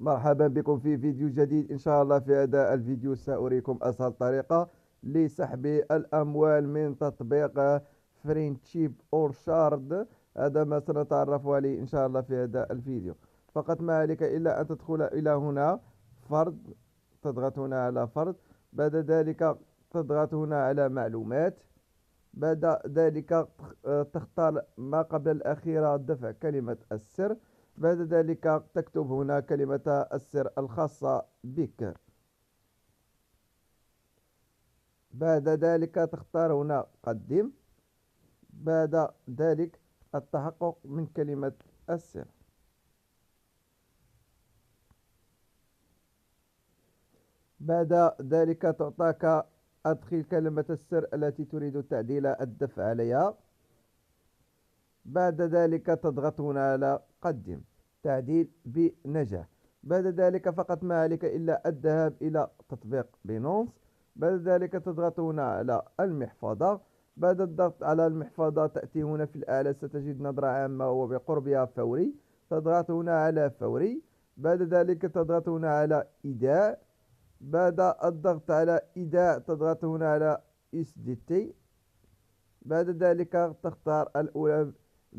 مرحبا بكم في فيديو جديد إن شاء الله. في هذا الفيديو سأريكم أسهل طريقة لسحب الأموال من تطبيق فريندشيب أور شارد. هذا ما سنتعرف عليه إن شاء الله في هذا الفيديو. فقط ما عليك إلا أن تدخل إلى هنا فرد، تضغط هنا على فرد. بعد ذلك تضغط هنا على معلومات. بعد ذلك تختار ما قبل الأخيرة دفع كلمة السر. بعد ذلك تكتب هنا كلمة السر الخاصة بك. بعد ذلك تختار هنا قدم. بعد ذلك التحقق من كلمة السر. بعد ذلك تعطاك أدخل كلمة السر التي تريد تعديل الدفع عليها. بعد ذلك تضغط هنا على قدم تعديل بنجاح. بعد ذلك فقط ما عليك إلا الذهاب إلى تطبيق بينونس. بعد ذلك تضغط هنا على المحفظة. بعد الضغط على المحفظة تأتي هنا في الأعلى ستجد نظرة عامة وبقربها فوري. تضغط هنا على فوري. بعد ذلك تضغط هنا على إيداع. بعد الضغط على إيداع تضغط هنا على USDT. بعد ذلك تختار الأولى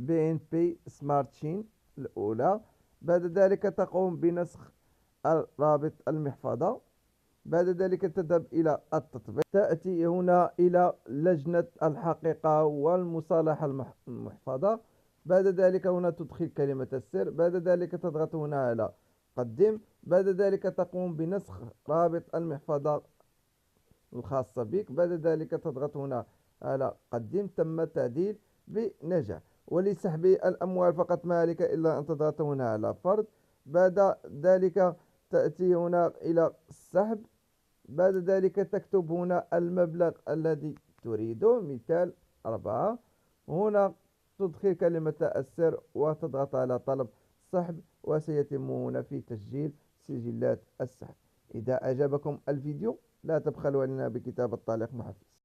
BNB سمارت شين الأولى. بعد ذلك تقوم بنسخ رابط المحفظة. بعد ذلك تذهب إلى التطبيق. تأتي هنا إلى لجنة الحقيقة والمصالحة المحفظة. بعد ذلك هنا تدخل كلمة السر. بعد ذلك تضغط هنا على قدم. بعد ذلك تقوم بنسخ رابط المحفظة الخاصة بك. بعد ذلك تضغط هنا على قدم. تم التعديل بنجاح. ولسحب الأموال فقط ما عليك إلا أن تضغط هنا على فرض. بعد ذلك تأتي هنا إلى السحب. بعد ذلك تكتب هنا المبلغ الذي تريده، مثال 4. هنا تدخل كلمة السر وتضغط على طلب سحب، وسيتم هنا في تسجيل سجلات السحب. إذا أعجبكم الفيديو لا تبخلوا علينا بكتابة تعليق محفز.